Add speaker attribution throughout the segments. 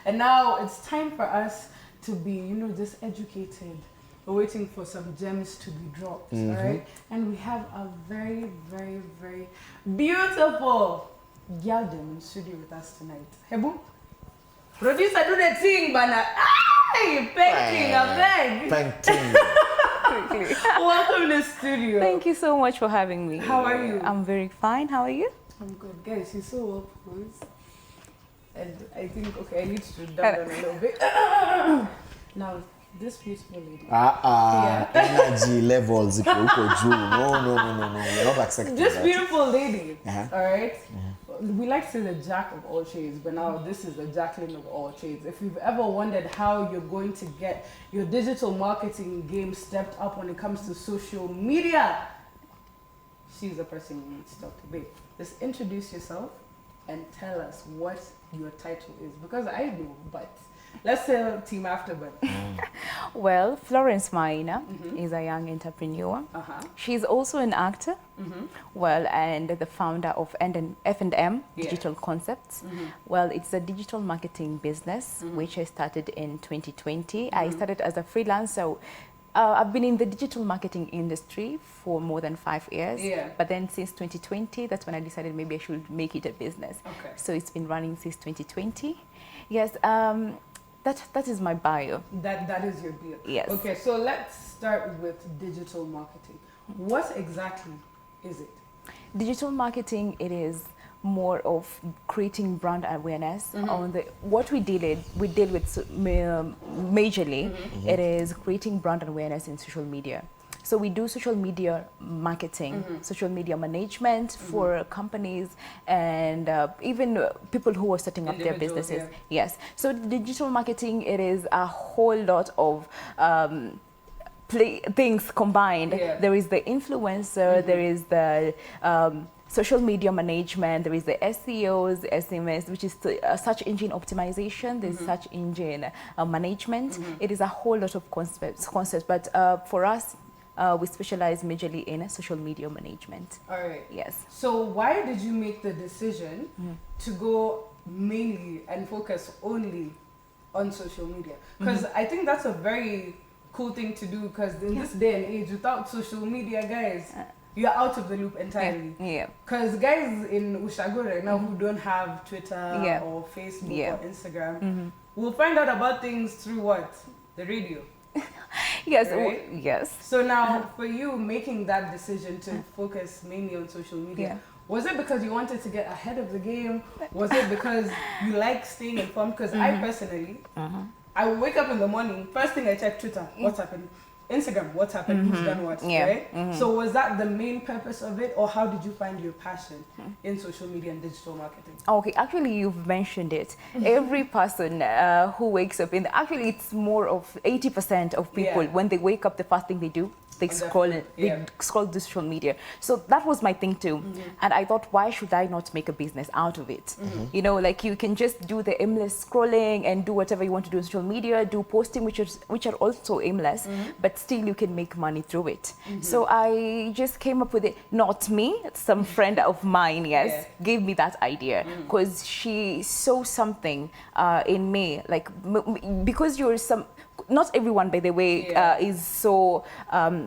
Speaker 1: And now it's time for us to be, just educated. We're waiting for some gems to be dropped, all right? And we have a very, very, very beautiful girl gem in studio with us tonight. Hebu, producer, do the thing, bana. Hey, painting, I beg.
Speaker 2: Painting.
Speaker 1: Welcome to the studio.
Speaker 3: Thank you so much for having me.
Speaker 1: How are you?
Speaker 3: I'm very fine. How are you?
Speaker 1: I'm good. Guys, she's so well posed. And I think, okay, I need to dumb down a little bit. Now, this beautiful lady.
Speaker 2: Energy levels. No. You're not accepting
Speaker 1: This
Speaker 2: that.
Speaker 1: beautiful lady, all right? We like to say the jack of all trades, but now this is the Jacqueline of all trades. If you've ever wondered how you're going to get your digital marketing game stepped up when it comes to social media, she's the person you need to talk to. Babe, just introduce yourself and tell us what your title is, because I know, but let's say team after, but
Speaker 3: Well, Florence Maina is a young entrepreneur. She's also an actor, well, and the founder of H&M Digital Concepts. Well, it's a digital marketing business, which I started in 2020. I started as a freelancer. I've been in the digital marketing industry for more than 5 years. But then since 2020, that's when I decided maybe I should make it a business. So it's been running since 2020. Yes, that is my bio.
Speaker 1: that is your bio.
Speaker 3: Yes.
Speaker 1: Okay, so let's start with digital marketing. What exactly is it?
Speaker 3: Digital marketing, it is more of creating brand awareness on the what we deal with majorly. It is creating brand awareness in social media. So we do social media marketing, social media management for companies and even people who are setting up their businesses. Yes. So digital marketing, it is a whole lot of things combined. There is the influencer, there is the social media management, there is the SEOs, SMS, which is search engine optimization, there's search engine management. It is a whole lot of concepts. But for us, we specialize majorly in social media management.
Speaker 1: All right.
Speaker 3: Yes.
Speaker 1: So why did you make the decision to go mainly and focus only on social media? Because I think that's a very cool thing to do, because in this day and age, without social media, guys, you're out of the loop entirely. Because guys in Ushago right now who don't have Twitter or Facebook or Instagram will find out about things through what? The radio.
Speaker 3: Yes.
Speaker 1: Right?
Speaker 3: Yes.
Speaker 1: So now, for you making that decision to focus mainly on social media, was it because you wanted to get ahead of the game? Was it because you like staying informed? Because I personally, I will wake up in the morning, first thing I check Twitter, what's happened? Instagram, what's happened, who's done what, right? So was that the main purpose of it, or how did you find your passion in social media and digital marketing?
Speaker 3: Okay, actually you've mentioned it. Every person who wakes up, actually it's more of 80% of people, when they wake up, the first thing they do, they scroll the social media. So that was my thing too. And I thought, why should I not make a business out of it? You know, like you can just do the aimless scrolling and do whatever you want to do on social media, do posting, which are also aimless, but still you can make money through it. So I just came up with it. Not me, some friend of mine, gave me that idea, because she saw something in me, like because you're not everyone, by the way, is so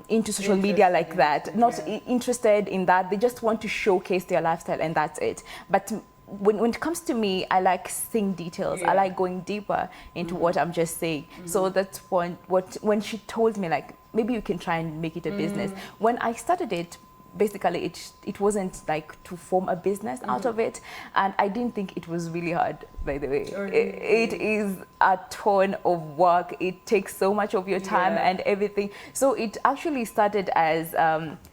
Speaker 3: into social media like that. Not interested in that. They just want to showcase their lifestyle and that's it. But when it comes to me, I like seeing details. I like going deeper into what I'm just saying. So that's when she told me, like, maybe you can try and make it a business. When I started it, basically it wasn't like to form a business out of it, and I didn't think it was really hard, by the way. It is a ton of work. It takes so much of your time and everything. So it actually started as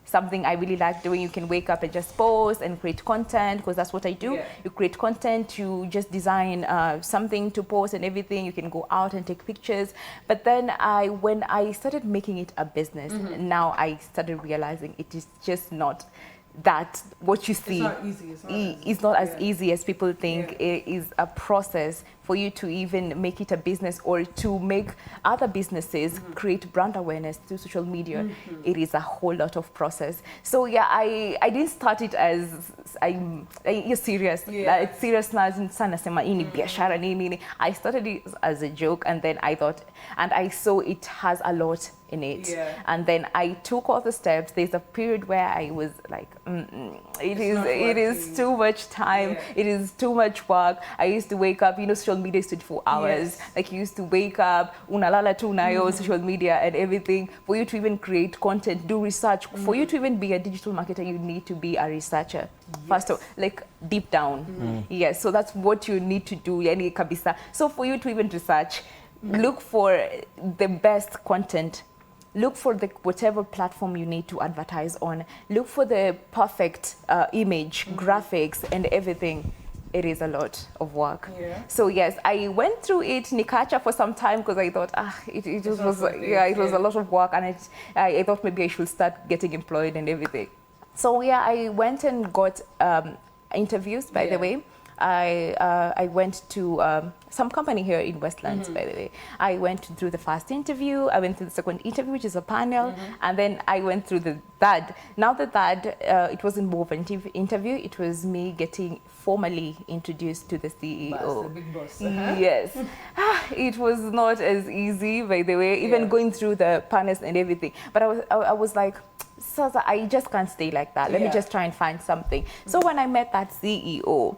Speaker 3: something I really like doing. You can wake up and just post and create content, because that's what I do. You create content, you just design something to post and everything. You can go out and take pictures. But then when I started making it a business, now I started realizing it is just not that what you see.
Speaker 1: It's not easy.
Speaker 3: It's not as easy as people think. It is a process for you to even make it a business or to make other businesses create brand awareness through social media, it is a whole lot of process. So yeah, I didn't start it as you're serious. Like, serious na sana sema ini biashara nini. I started it as a joke, and then I thought, and I saw it has a lot in it. And then I took all the steps. There's a period where I was like, it is too much time. It is too much work. I used to wake up, social media is 24 hours. Like, you used to wake up, unalala tu nayo, social media and everything. For you to even create content, do research. For you to even be a digital marketer, you need to be a researcher. First of all, like deep down. Yes, so that's what you need to do. Yani kabisa. So for you to even research, look for the best content. Look for whatever platform you need to advertise on. Look for the perfect image, graphics, and everything. It is a lot of work. So yes, I went through it, Nikacha, for some time because I thought, it was a lot of work, and I thought maybe I should start getting employed and everything. So yeah, I went and got interviews, by the way. I went to some company here in Westlands, by the way. I went through the first interview, I went through the second interview, which is a panel, and then I went through the third. Now the third, it wasn't more of an interview, it was me getting formally introduced to the CEO.
Speaker 1: The big boss.
Speaker 3: Yes. It was not as easy, by the way, even going through the panels and everything. But I was like, Sasa, I just can't stay like that. Let me just try and find something. So when I met that CEO,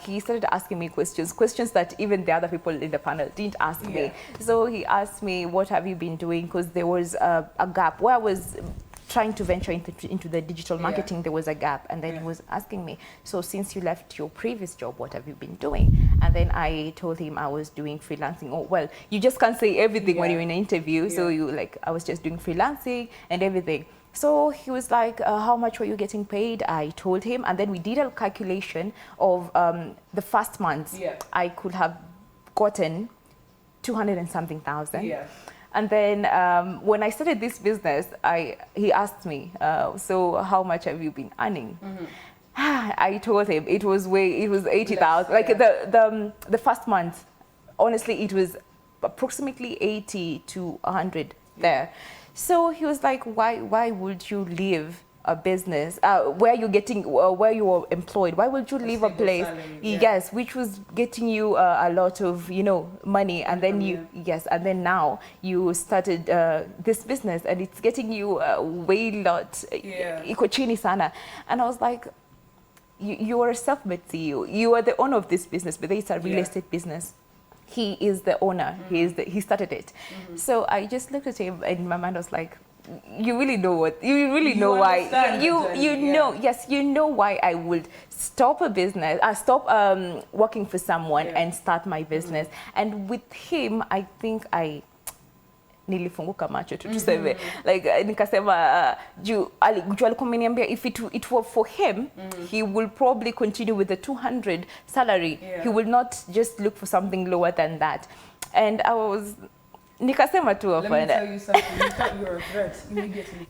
Speaker 3: he started asking me questions that even the other people in the panel didn't ask me. So he asked me, what have you been doing? Because there was a gap where I was trying to venture into the digital marketing. There was a gap, and then he was asking me, so since you left your previous job, what have you been doing? And then I told him I was doing freelancing. Oh, well, you just can't say everything when you're in an interview. So I was just doing freelancing and everything. So he was like, how much were you getting paid? I told him, and then we did a calculation of the first month. I could have gotten 200 and something thousand. And then when I started this business, he asked me, so how much have you been earning? I told him it was 80,000. Like the first month, honestly, it was approximately 80 to 100 there. So he was like, why would you leave a business where you're getting, where you were employed? Why would you leave a place, yes, which was getting you a lot of, money, and then and then now you started this business and it's getting you way lot, iko chini sana. And I was like, you are a self-made CEO. You are the owner of this business, but it's a real estate business. He is the owner. He started it. So I just looked at him, and my mind was like, you really know why. You know why I would stop a business, stop working for someone and start my business. And with him, I think nilifunguka macho tu tuseme, like nikasema juu alikuwa ameniambia if it were for him, he will probably continue with the 200 salary. He will not just look for something lower than that. And I was nikasema tu
Speaker 1: let me tell you something. You thought you were a threat immediately.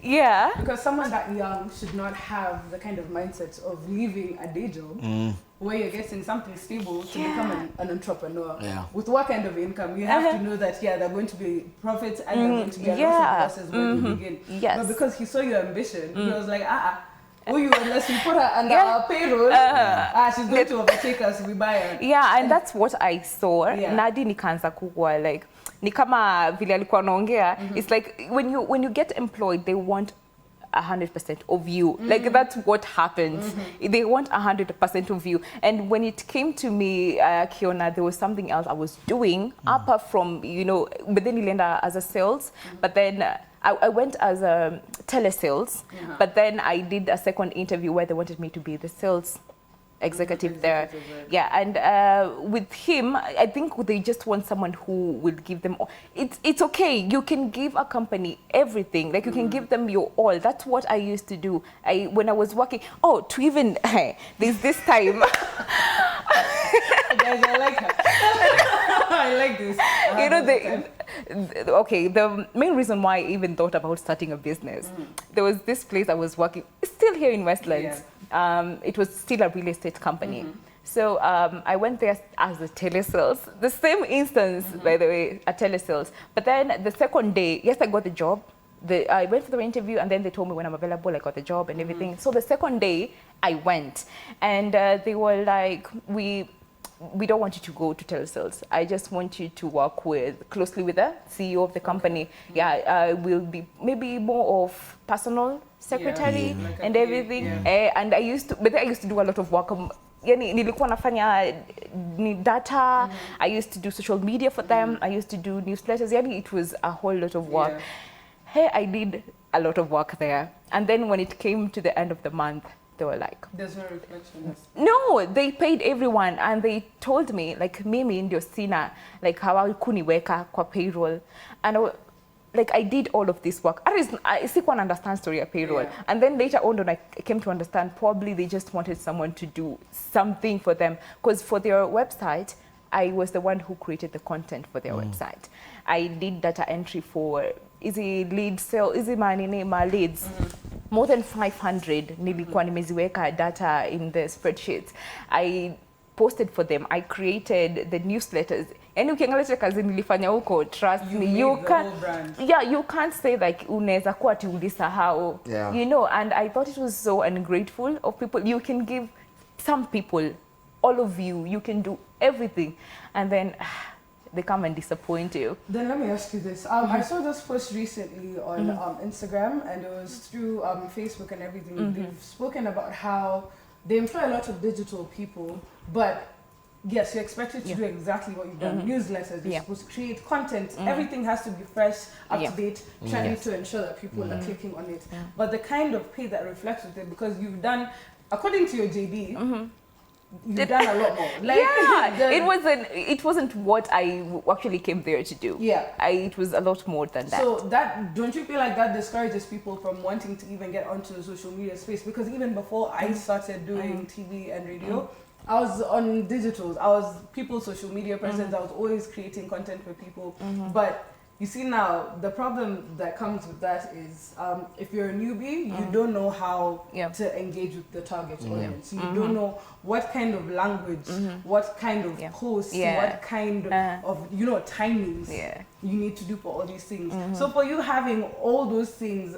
Speaker 1: Because someone that young should not have the kind of mindset of leaving a day job where you're getting something stable to become an entrepreneur. With what kind of income? You have to know that there are going to be profits and there are going to be a lot of losses when you begin. But because he saw your ambition, he was like, unless we put her under our payroll, she's going to overtake us, we buy her.
Speaker 3: And that's what I saw. Nadi nikaanza kukua, like, ni kama vile alikuwa anaongea, it's like when you get employed, they want 100% of you. Like, that's what happens. They want 100% of you. And when it came to me, Kiona, there was something else I was doing apart from, but then Ilenda as a sales, but then I went as a telesales, but then I did a second interview where they wanted me to be the sales executive there. And with him, I think they just want someone who will give them all. It's okay. You can give a company everything. Like, you can give them your all. That's what I used to do. When I was working. To even there's this time.
Speaker 1: Guys, I like her. I like this.
Speaker 3: The main reason why I even thought about starting a business, there was this place I was working, it's still here in Westlands. It was still a real estate company. So I went there as a telesales. The same instance, by the way, at telesales. But then the second day, yes, I got the job. I went for the interview, and then they told me when I'm available, I got the job and everything. So the second day, I went. And they were like, we don't want you to go to telesales. I just want you to work closely with the CEO of the company. I will be maybe more of personal secretary and everything. And I used to do a lot of work. Yani nilikuwa nafanya data. I used to do social media for them. I used to do newsletters. Yani it was a whole lot of work. Hey, I did a lot of work there. And then when it came to the end of the month, they were like,
Speaker 1: there's no reflection.
Speaker 3: No, they paid everyone, and they told me like mimi ndio sina like hawakuniweka kwa payroll, and I did all of this work. I sikuwa understand story ya payroll, and then later on when I came to understand, probably they just wanted someone to do something for them, because for their website I was the one who created the content for their website. I did data entry for easy lead sale, easy money my leads. More than 500 nilikuwa nimeziweka data in the spreadsheets. I posted for them. I created the newsletters. And ukiangalia kazi nilifanya huko, trust me, you can't say like unaweza kuwa ati ulisahau. You know, and I thought it was so ungrateful of people. You can give some people, all of you can do everything, and then they come and disappoint you.
Speaker 1: Then let me ask you this. I saw this post recently on Instagram, and it was through Facebook and everything. They've spoken about how they employ a lot of digital people, but yes, you're expected to do exactly what you've done. Newsletters, you're supposed to create content. Everything has to be fresh, up to date, trying to ensure that people are clicking on it. But the kind of pay that reflects with it, because you've done, according to your JD, you've done a lot more. Like,
Speaker 3: it wasn't what I actually came there to do. It was a lot more than that.
Speaker 1: So don't you feel like that discourages people from wanting to even get onto the social media space? Because even before I started doing TV and radio, I was on digitals. I was people's social media presence. I was always creating content for people. But you see now, the problem that comes with that is if you're a newbie, you don't know how to engage with the target audience. You don't know what kind of language, what kind of posts, what kind of, timings you need to do for all these things. So for you having all those things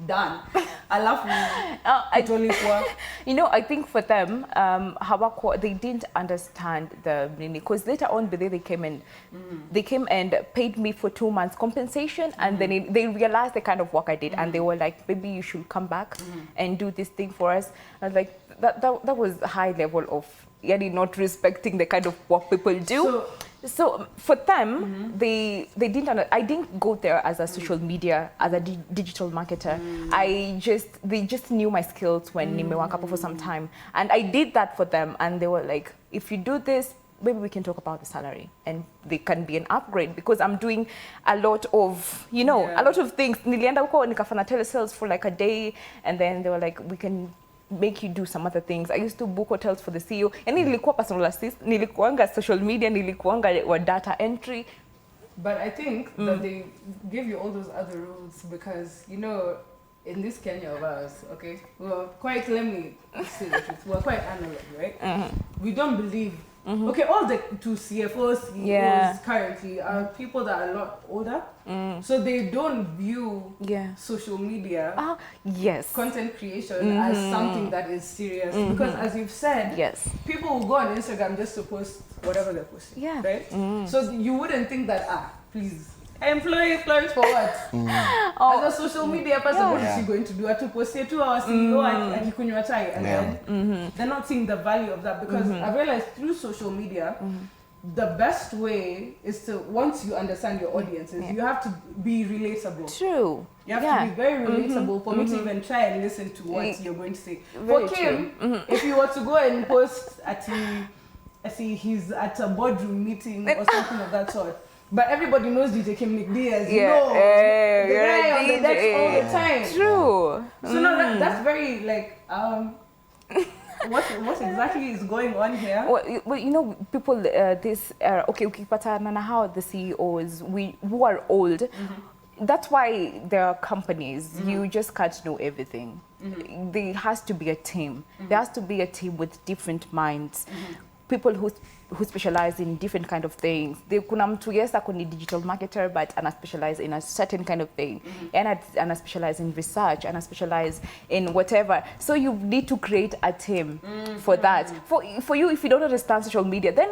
Speaker 1: done, I love you.
Speaker 3: I think for them, they didn't understand the meaning, because later on they came and paid me for 2 months compensation, and then they realized the kind of work I did, and they were like, maybe you should come back and do this thing for us. And like that was a high level of not respecting the kind of work people do. So for them, they didn't. I didn't go there as a social media, as a digital marketer. They just knew my skills when nimewaka for some time, and I did that for them. And they were like, if you do this, maybe we can talk about the salary, and they can be an upgrade, because I'm doing a lot of, a lot of things. Nilienda huko nikafanya telesales for like a day, and then they were like, we can make you do some other things. I used to book hotels for the CEO. And nilikuwa personal assist, nilikuanga social media, nilikuanga data entry.
Speaker 1: But I think that they give you all those other rules because, in this Kenya of ours, okay, let me say the truth, we're quite analog, right? We don't believe. Okay, all the two CFOs, CEOs currently are people that are a lot older, so they don't view social media, content creation as something that is serious. Because as you've said, people will go on Instagram just to post whatever they're posting, right? So you wouldn't think that, please, I employ Florence for what? As a social media person, what is she going to do? To post 2 hours CEO and kikunywa chai, and then they're not seeing the value of that, because I realized through social media, the best way is to, once you understand your audiences, you have to be relatable.
Speaker 3: True.
Speaker 1: You have to be very relatable for me to even try and listen to what you're going to say. For Kim, if you were to go and post he's at a boardroom meeting or something of that sort, but everybody knows DJ Kim McDiaz, the guy on the decks all the time.
Speaker 3: True.
Speaker 1: So no, that's very like, what exactly is going on here?
Speaker 3: Well, people, ukipatana na how the CEOs, who are old, that's why there are companies. You just can't know everything. There has to be a team. There has to be a team with different minds. People who specialize in different kind of things. Kuna mtu yes ako ni digital marketer but ana specialize in a certain kind of thing. And ana specialize in research, ana specialize in whatever. So you need to create a team for that. For you, if you don't understand social media, then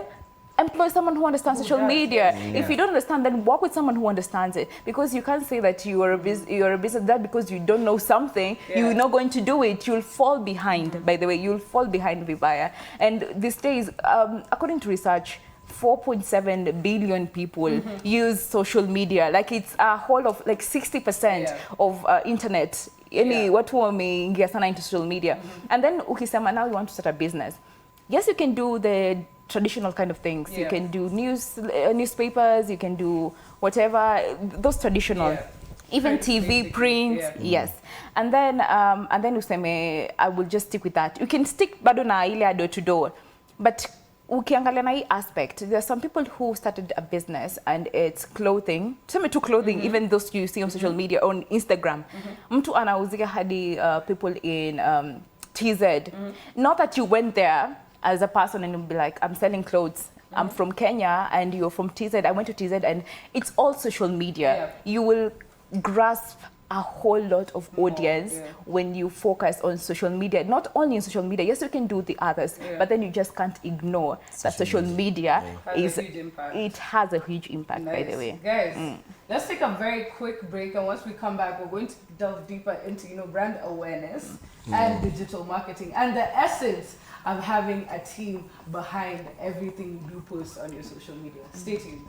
Speaker 3: employ someone who understands social media. If you don't understand, then work with someone who understands it. Because you can't say that you are a business that because you don't know something, you're not going to do it. You'll fall behind. By the way, you'll fall behind Vibaya. And these days, according to research, 4.7 billion people use social media. Like it's a whole of like 60% of internet. Watu wameingia sana into social media. And then ukisema now you want to start a business. Yes, you can do the traditional kind of things. You can do newspapers, you can do whatever, those traditional. Even TV, print, yes. And then useme, I will just stick with that. You can stick bado na ile door to door. But ukiangalia na hii aspect, there are some people who started a business and it's clothing. Tuseme tu clothing, even those you see on social media, on Instagram. Mtu anauzika hadi people in TZ. Not that you went there as a person and you'll be like, I'm selling clothes. I'm from Kenya and you're from TZ. I went to TZ and it's all social media. You will grasp a whole lot of audience when you focus on social media. Not only in social media, yes, you can do the others, but then you just can't ignore that social media it has a huge impact, by the way.
Speaker 1: Guys, let's take a very quick break, and once we come back, we're going to delve deeper into brand awareness and digital marketing and the essence of having a team behind everything you post on your social media. Stay tuned.